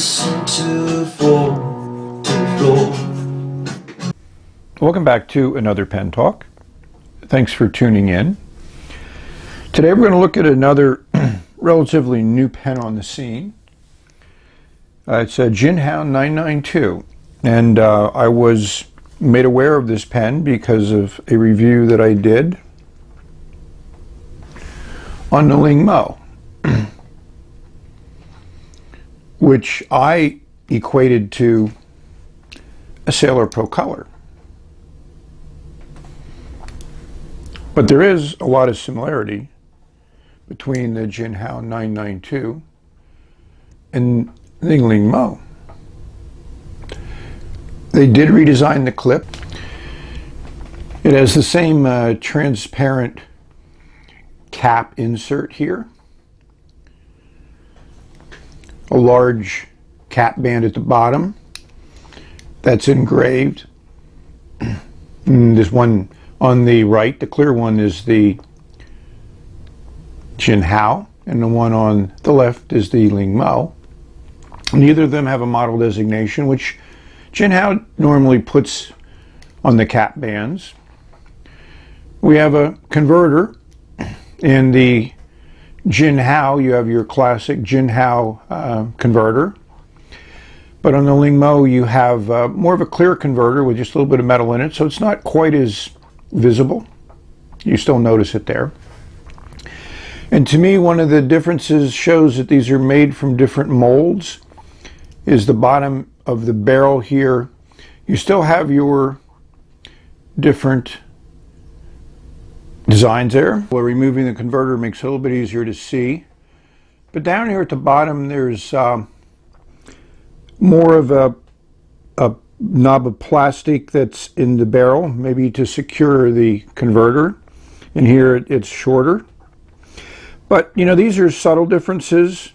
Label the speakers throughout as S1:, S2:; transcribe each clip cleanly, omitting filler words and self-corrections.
S1: seem to fall to the floor.
S2: Welcome back to another Pen Talk. Thanks for tuning in. Today we're going to look at another relatively new pen on the scene. It's a Jinhao 992, and I was made aware of this pen because of a review that I did on the Jinhao, which I equated to a Sailor Pro Color. But there is a lot of similarity between the Jinhao 992 and the Jinhao. They did redesign the clip. It has the same transparent cap insert here, a large cap band at the bottom that's engraved. This one on the right, the clear one, is the Jinhao, and the one on the left is the Jinhao. Neither of them have a model designation, which Jinhao normally puts on the cap bands. We have a converter. In the Jinhao, you have your classic Jinhao converter. But on the Jinhao, you have more of a clear converter with just a little bit of metal in it, so it's not quite as visible. You still notice it there. And to me, one of the differences shows that these are made from different molds is the bottom of the barrel here. You still have your different designs there. Well, removing the converter makes it a little bit easier to see. But down here at the bottom, there's more of a knob of plastic that's in the barrel, maybe to secure the converter. And here it's shorter. But, you know, these are subtle differences.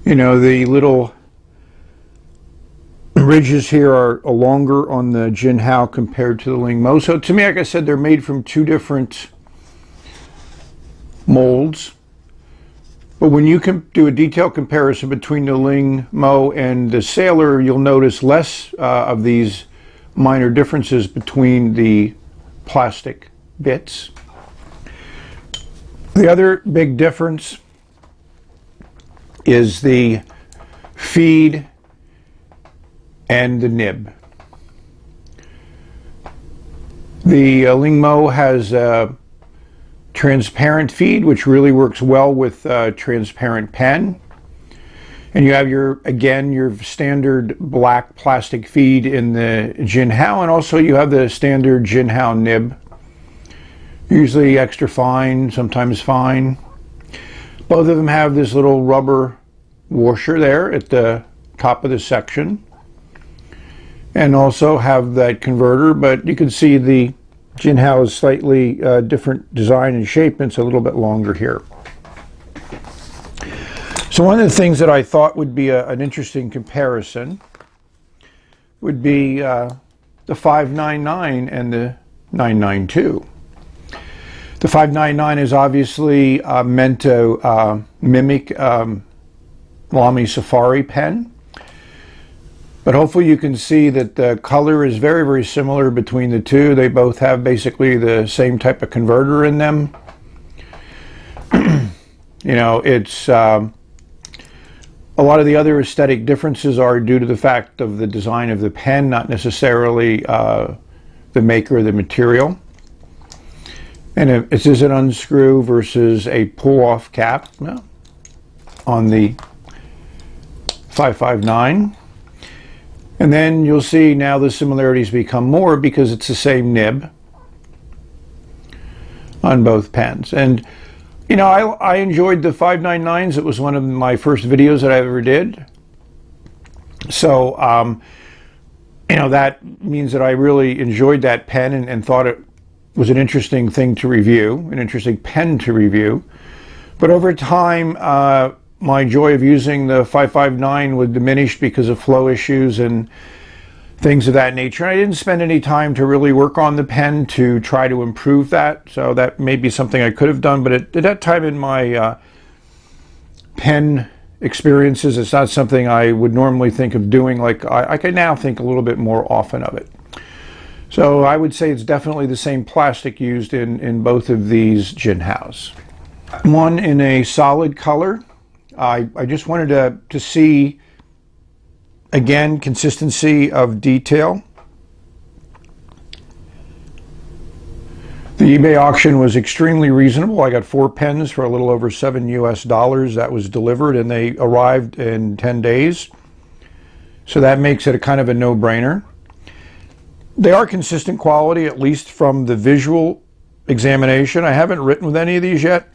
S2: You know, the little ridges here are longer on the Jinhao compared to the Jinhao. So to me, like I said, they're made from two different molds. But when you can do a detailed comparison between the Jinhao and the Sailor, you'll notice less of these minor differences between the plastic bits. The other big difference is the feed and the nib. The Jinhao has a transparent feed, which really works well with transparent pen. And you have your standard black plastic feed in the Jinhao, and also you have the standard Jinhao nib. Usually extra fine, sometimes fine. Both of them have this little rubber washer there at the top of the section, and also have that converter, but you can see the Jinhao is slightly different design and shape, and it's a little bit longer here. So one of the things that I thought would be an interesting comparison would be the 599 and the 992. The 599 is obviously meant to mimic Lamy Safari pen. But hopefully you can see that the color is very, very similar between the two. They both have basically the same type of converter in them. You know, it's a lot of the other aesthetic differences are due to the fact of the design of the pen, not necessarily the maker of the material. And this is an unscrew versus a pull-off cap on the 559. And then you'll see now the similarities become more because it's the same nib on both pens. And, you know, I enjoyed the 599s. It was one of my first videos that I ever did. So, you know, that means that I really enjoyed that pen and thought it was an interesting thing to review, an interesting pen to review. But over time, my joy of using the 559 was diminished because of flow issues and things of that nature. I didn't spend any time to really work on the pen to try to improve that, so that may be something I could have done, but at that time in my pen experiences. It's not something I would normally think of doing. Like I can now think a little bit more often of it. So I would say it's definitely the same plastic used in both of these Jinhaos. One in a solid color. I just wanted to see, again, consistency of detail. The eBay auction was extremely reasonable. I got 4 pens for a little over $7 US. That was delivered, and they arrived in 10 days. So that makes it a kind of a no-brainer. They are consistent quality, at least from the visual examination. I haven't written with any of these yet,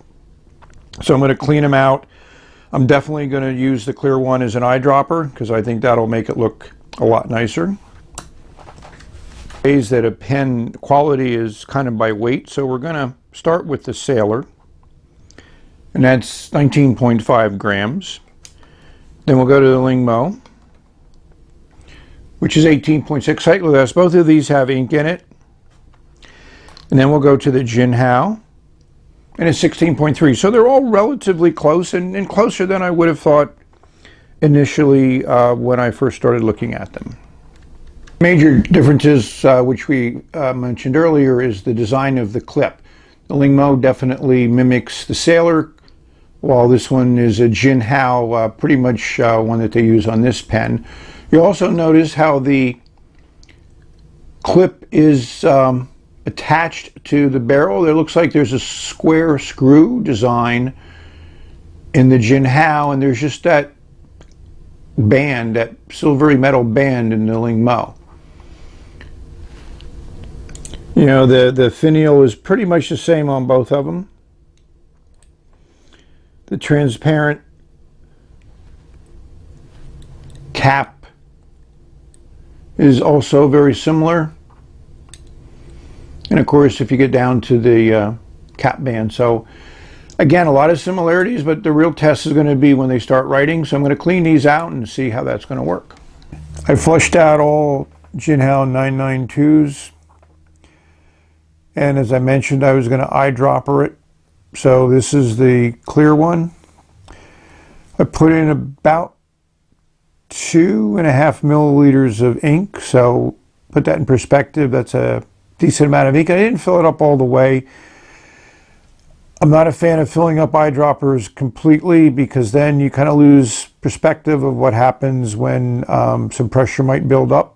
S2: so I'm going to clean them out. I'm definitely going to use the clear one as an eyedropper because I think that'll make it look a lot nicer. Ways that a pen quality is kind of by weight, so we're going to start with the Sailor, and that's 19.5 grams. Then we'll go to the Lingmo, which is 18.6 Cyclodust. Both of these have ink in it. And then we'll go to the Jinhao, and it's 16.3. So they're all relatively close, and closer than I would have thought initially when I first started looking at them. Major differences, which we mentioned earlier, is the design of the clip. The Lingmo definitely mimics the Sailor, while this one is a Jinhao, pretty much one that they use on this pen. You'll also notice how the clip is attached to the barrel. It looks like there's a square screw design in the Jinhao, and there's just that band, that silvery metal band in the Lingmo. You know, the finial is pretty much the same on both of them. The transparent cap is also very similar. And of course, if you get down to the cap band. So again, a lot of similarities, but the real test is going to be when they start writing. So I'm going to clean these out and see how that's going to work. I flushed out all Jinhao 992s. And as I mentioned, I was going to eyedropper it. So this is the clear one. I put in about 2.5 milliliters of ink. So put that in perspective, that's a decent amount of ink. I didn't fill it up all the way. I'm not a fan of filling up eyedroppers completely because then you kind of lose perspective of what happens when some pressure might build up.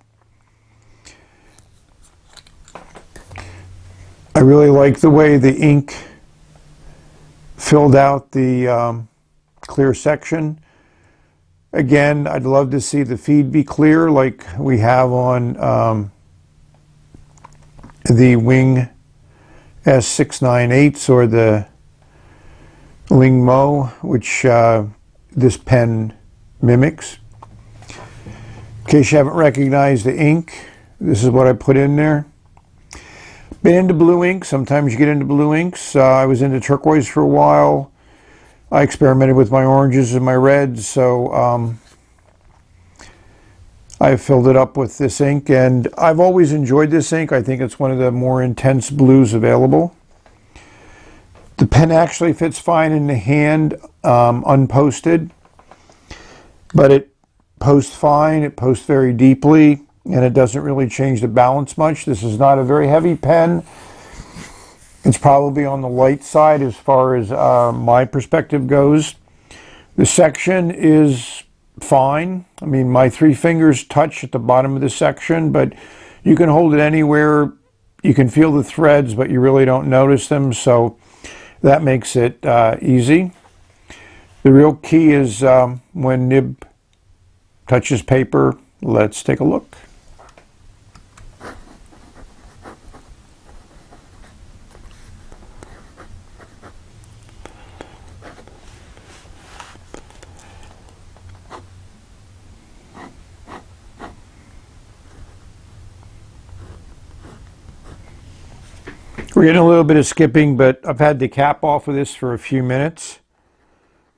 S2: I really like the way the ink filled out the clear section. Again, I'd love to see the feed be clear like we have on the Wing S698s or the Lingmo, which this pen mimics. In case you haven't recognized the ink, this is what I put in there. Been into blue ink. Sometimes you get into blue inks. I was into turquoise for a while. I experimented with my oranges and my reds, so I filled it up with this ink, and I've always enjoyed this ink. I think it's one of the more intense blues available. The pen actually fits fine in the hand, unposted, but it posts fine. It posts very deeply, and it doesn't really change the balance much. This is not a very heavy pen. It's probably on the light side as far as my perspective goes. The section is fine. I mean, my 3 fingers touch at the bottom of the section, but you can hold it anywhere. You can feel the threads, but you really don't notice them, so that makes it easy. The real key is when nib touches paper. Let's take a look. We're getting a little bit of skipping, but I've had the cap off of this for a few minutes.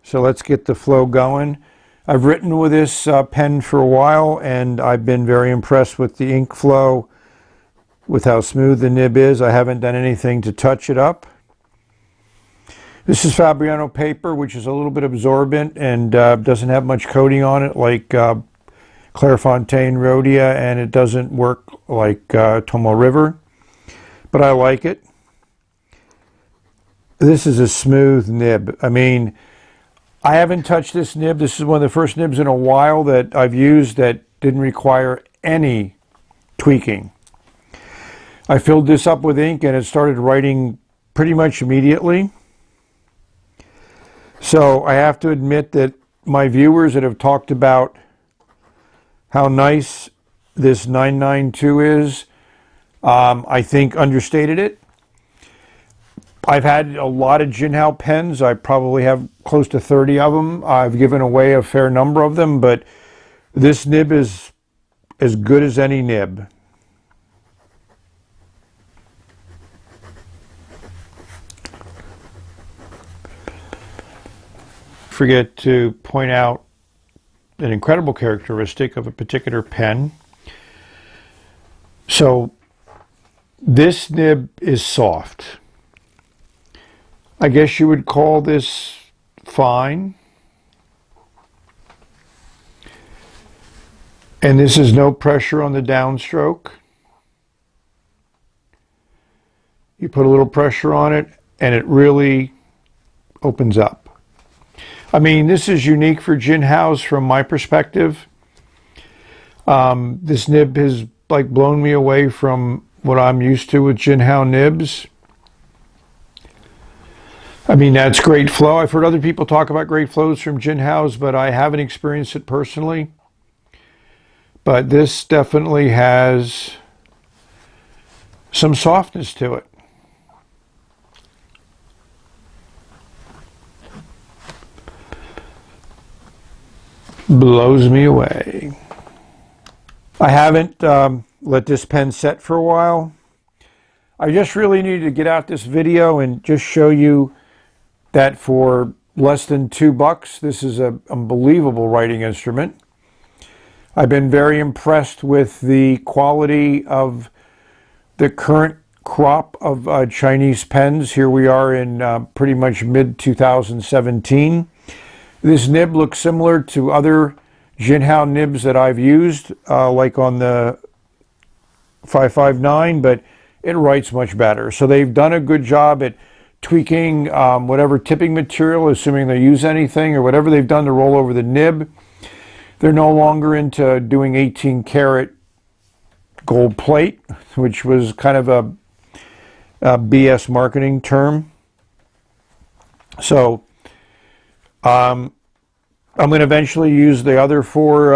S2: So let's get the flow going. I've written with this pen for a while, and I've been very impressed with the ink flow, with how smooth the nib is. I haven't done anything to touch it up. This is Fabriano paper, which is a little bit absorbent and doesn't have much coating on it like Clairefontaine Rhodia, and it doesn't work like Tomo River, but I like it. This is a smooth nib. I mean, I haven't touched this nib. This is one of the first nibs in a while that I've used that didn't require any tweaking. I filled this up with ink and it started writing pretty much immediately. So I have to admit that my viewers that have talked about how nice this 992 is, I think understated it. I've had a lot of Jinhao pens. I probably have close to 30 of them. I've given away a fair number of them, but this nib is as good as any nib. Forget to point out an incredible characteristic of a particular pen. So this nib is soft. I guess you would call this fine. And this is no pressure on the downstroke. You put a little pressure on it and it really opens up. I mean, this is unique for Jinhao's from my perspective. This nib has like blown me away from what I'm used to with Jinhao nibs. I mean, that's great flow. I've heard other people talk about great flows from Jinhao's, but I haven't experienced it personally. But this definitely has some softness to it. Blows me away. I haven't let this pen set for a while. I just really needed to get out this video and just show you that for less than $2, this is an unbelievable writing instrument. I've been very impressed with the quality of the current crop of Chinese pens. Here we are in pretty much mid-2017. This nib looks similar to other Jinhao nibs that I've used, like on the 559, but it writes much better. So they've done a good job at tweaking whatever tipping material, assuming they use anything, or whatever they've done to roll over the nib. They're no longer into doing 18 karat gold plate, which was kind of a BS marketing term. So I'm going to eventually use the other four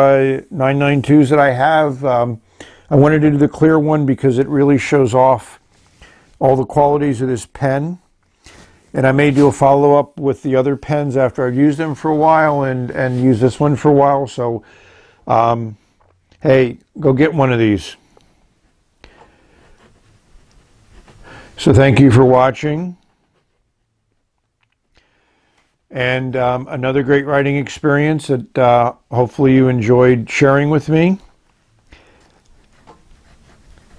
S2: 992s that I have. I wanted to do the clear one because it really shows off all the qualities of this pen. And I may do a follow-up with the other pens after I've used them for a while and use this one for a while. So, hey, go get one of these. So thank you for watching. And another great writing experience that hopefully you enjoyed sharing with me.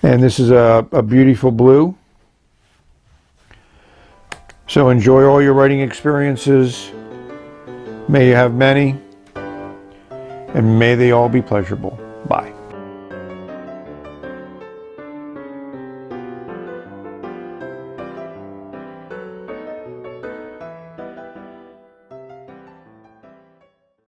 S2: And this is a beautiful blue. So enjoy all your writing experiences. May you have many, and may they all be pleasurable. Bye.